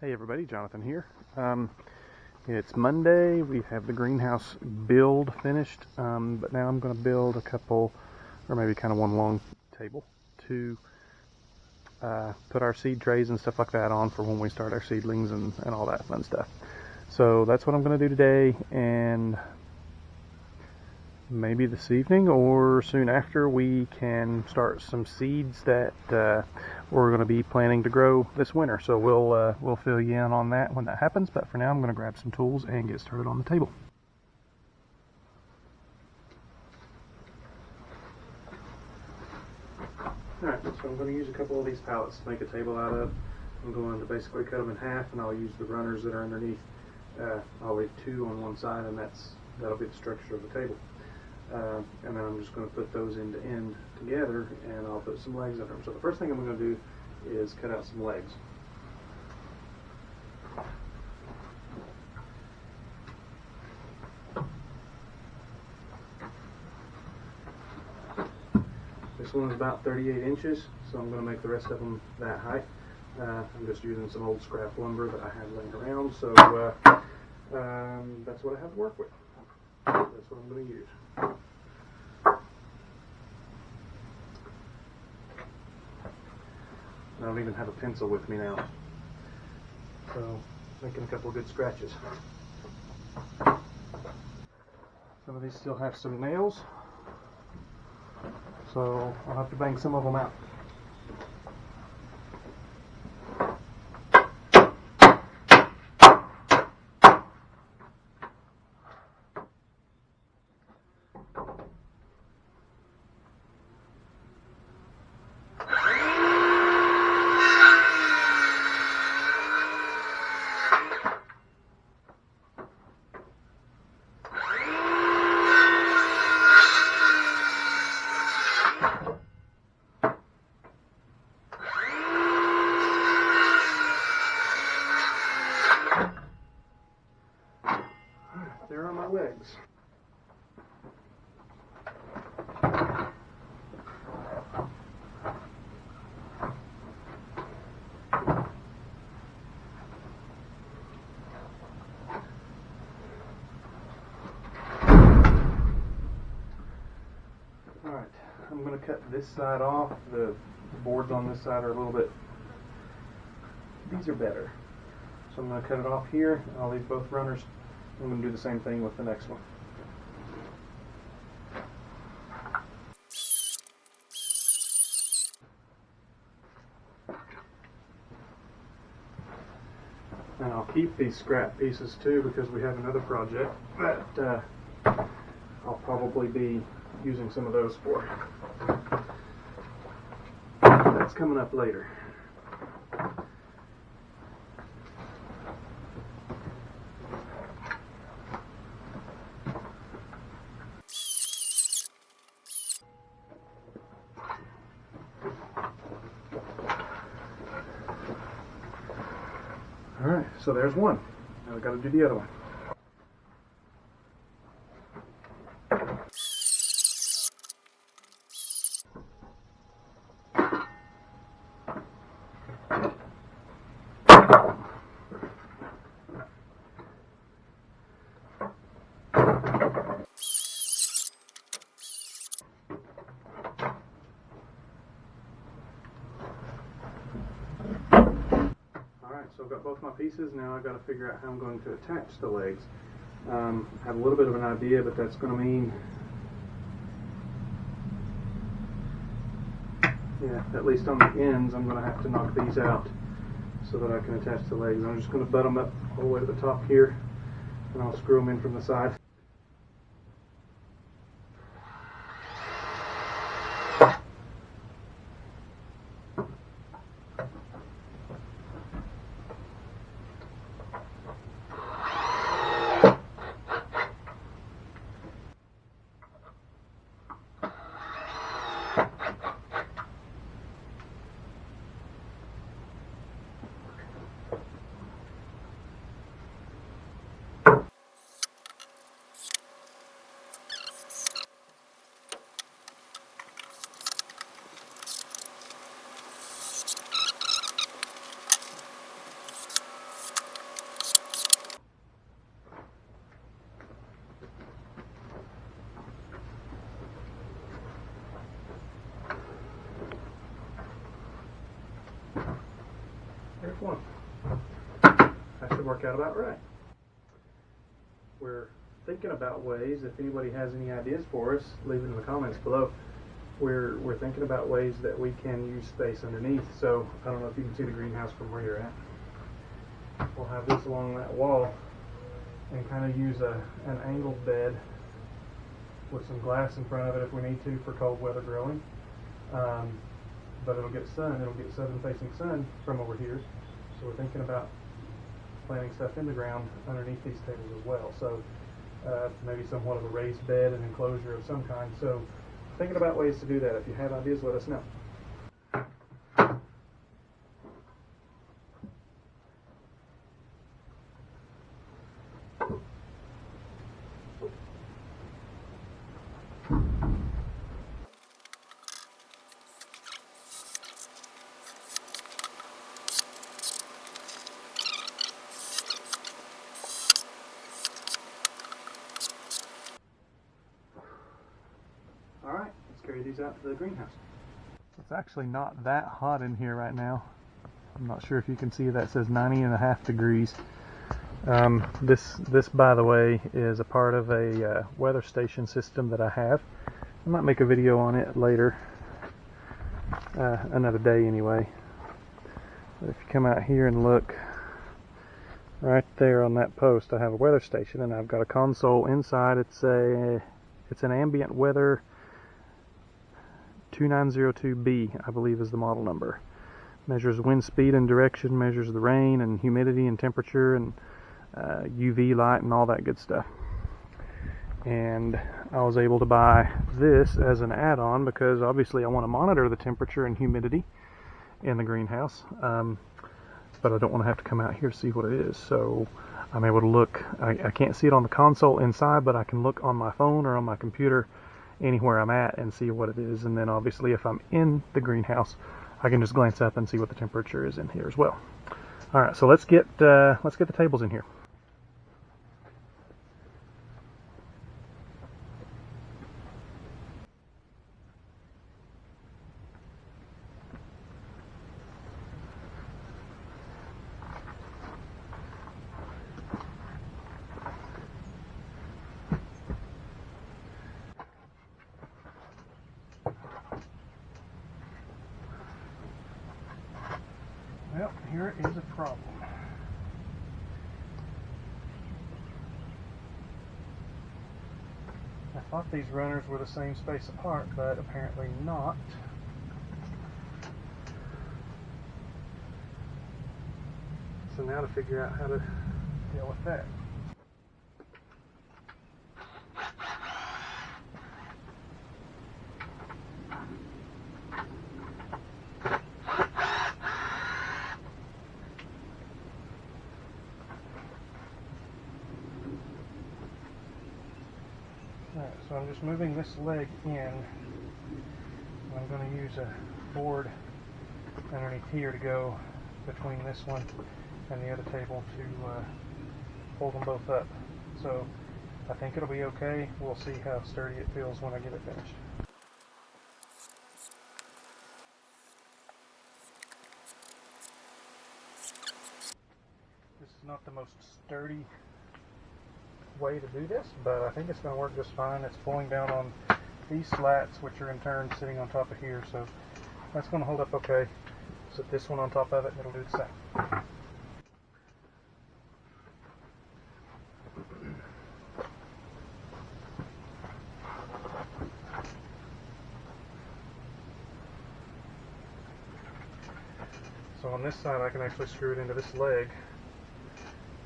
Hey everybody, Jonathan here. It's Monday. We have the greenhouse build finished, but now I'm going to build a couple, or maybe kind of one long table to put our seed trays and stuff like that on for when we start our seedlings and all that fun stuff. So that's what I'm going to do today, and maybe this evening or soon after we can start some seeds that we're going to be planning to grow this winter. So we'll fill you in on that when that happens, but for now I'm going to grab some tools and get started on the table. Alright, so I'm going to use a couple of these pallets to make a table out of. I'm going to basically cut them in half, and I'll use the runners that are underneath. I'll leave two on one side, and that'll be the structure of the table. And then I'm just going to put those end to end together, and I'll put some legs under them. So the first thing I'm going to do is cut out some legs. This one's about 38 inches, so I'm going to make the rest of them that height. I'm just using some old scrap lumber that I had laying around, so that's what I have to work with. That's what I'm going to use. I don't even have a pencil with me now, so making a couple of good scratches. Some of these still have some nails, so I'll have to bang some of them out. There are my legs. Alright, I'm going to cut this side off. The boards on this side are a little bit, these are better. So I'm going to cut it off here. I'll leave both runners. I'm going to do the same thing with the next one. And I'll keep these scrap pieces too, because we have another project that I'll probably be using some of those for. That's coming up later. Alright, so there's one. Now I've got to do the other one. So I've got both my pieces. Now I've got to figure out how I'm going to attach the legs. I have a little bit of an idea, but that's going to mean, at least on the ends, I'm going to have to knock these out so that I can attach the legs. I'm just going to butt them up all the way to the top here, and I'll screw them in from the side. one. That should work out about right. We're thinking about ways, if anybody has any ideas for us, leave it in the comments below. We're thinking about ways that we can use space underneath. So I don't know if you can see the greenhouse from where you're at. We'll have this along that wall and kind of use an angled bed with some glass in front of it if we need to for cold weather growing. But it'll get southern facing sun from over here. So we're thinking about planting stuff in the ground underneath these tables as well. So maybe somewhat of a raised bed and enclosure of some kind. So thinking about ways to do that. If you have ideas, let us know. Alright, let's carry these out to the greenhouse. It's actually not that hot in here right now. I'm not sure if you can see that says 90.5 degrees. This, by the way, is a part of a weather station system that I have. I might make a video on it later, another day anyway. But if you come out here and look, right there on that post, I have a weather station, and I've got a console inside. It's an ambient weather 2902B, I believe is the model number. Measures wind speed and direction, measures the rain and humidity and temperature and UV light and all that good stuff. And I was able to buy this as an add-on because obviously I want to monitor the temperature and humidity in the greenhouse, but I don't want to have to come out here to see what it is. So I'm able to look, I can't see it on the console inside, but I can look on my phone or on my computer anywhere I'm at and see what it is. And then obviously if I'm in the greenhouse, I can just glance up and see what the temperature is in here as well. Alright, so let's get the tables in here. Well, here is a problem. I thought these runners were the same space apart, but apparently not. So now to figure out how to deal with that. Alright, so I'm just moving this leg in, and I'm going to use a board underneath here to go between this one and the other table to hold them both up. So I think it'll be okay. We'll see how sturdy it feels when I get it finished. This is not the most sturdy way to do this, but I think it's going to work just fine. It's pulling down on these slats, which are in turn sitting on top of here, so that's going to hold up okay. Set this one on top of it and it'll do the same. So on this side I can actually screw it into this leg,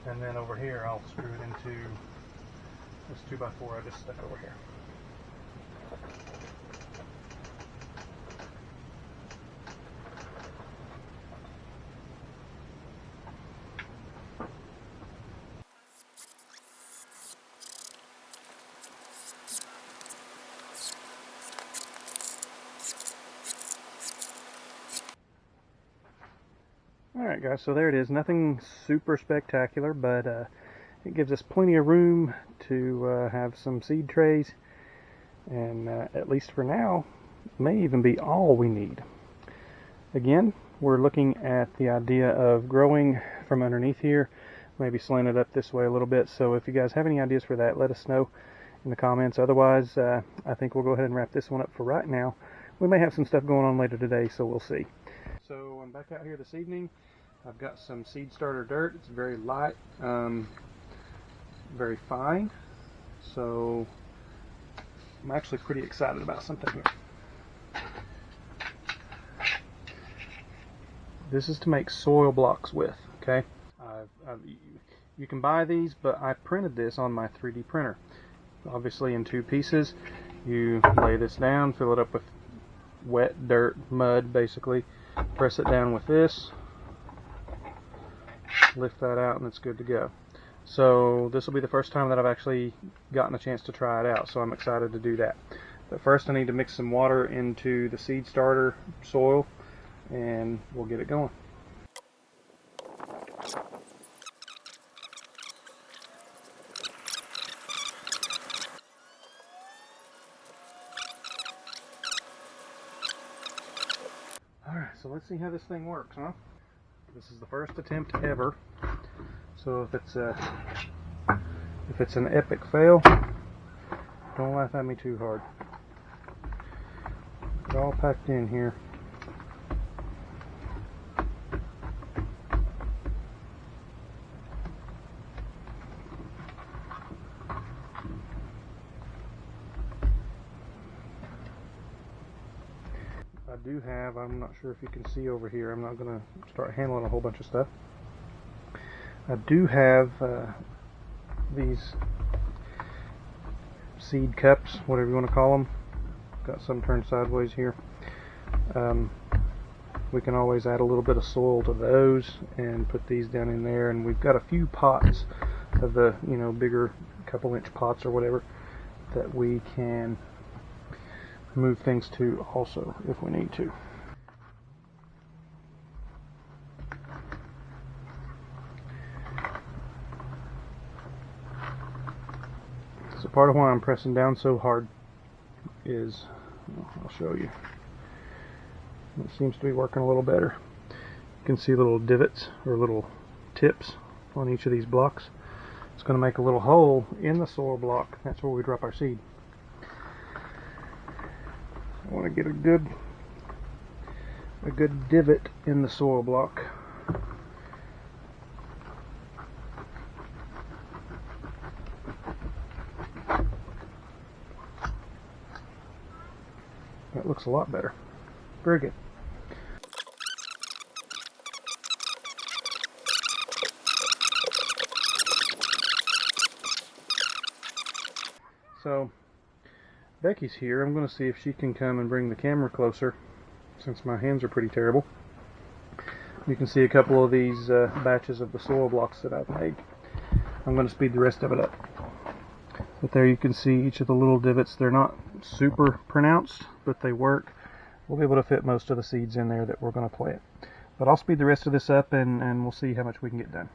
and then over here I'll screw it into this 2x4 I just stuck over here. Alright guys, so there it is. Nothing super spectacular, but it gives us plenty of room to have some seed trays, and at least for now, may even be all we need. Again, we're looking at the idea of growing from underneath here, maybe slant it up this way a little bit. So if you guys have any ideas for that, let us know in the comments. Otherwise, I think we'll go ahead and wrap this one up for right now. We may have some stuff going on later today, so we'll see. So I'm back out here this evening. I've got some seed starter dirt. It's very light, very fine. So I'm actually pretty excited about something here. This is to make soil blocks with, okay? You can buy these, but I printed this on my 3D printer. Obviously in 2 pieces. You lay this down, fill it up with wet dirt, mud basically. Press it down with this. Lift that out and it's good to go. So this will be the first time that I've actually gotten a chance to try it out, so I'm excited to do that. But first I need to mix some water into the seed starter soil and we'll get it going. Alright, so let's see how this thing works, huh? This is the first attempt ever. So if it's an epic fail, don't laugh at me too hard. It's all packed in here. I do have, I'm not sure if you can see over here, I'm not going to start handling a whole bunch of stuff. I do have these seed cups, whatever you want to call them. Got some turned sideways here. We can always add a little bit of soil to those and put these down in there, and we've got a few pots of the, you know, bigger couple-inch pots or whatever that we can move things to also if we need to. So part of why I'm pressing down so hard is, I'll show you. It seems to be working a little better. You can see little divots or little tips on each of these blocks. It's going to make a little hole in the soil block. That's where we drop our seed. I want to get a good divot in the soil block. That looks a lot better. Very good. So Becky's here. I'm going to see if she can come and bring the camera closer, since my hands are pretty terrible. You can see a couple of these batches of the soil blocks that I've made. I'm going to speed the rest of it up. But there you can see each of the little divots. They're not super pronounced, but they work. We'll be able to fit most of the seeds in there that we're going to plant. But I'll speed the rest of this up and we'll see how much we can get done.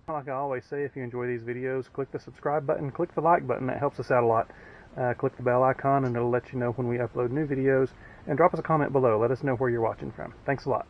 Like I always say, if you enjoy these videos, click the subscribe button, click the like button, that helps us out a lot. Click the bell icon and it'll let you know when we upload new videos, and drop us a comment below. Let us know where you're watching from. Thanks a lot.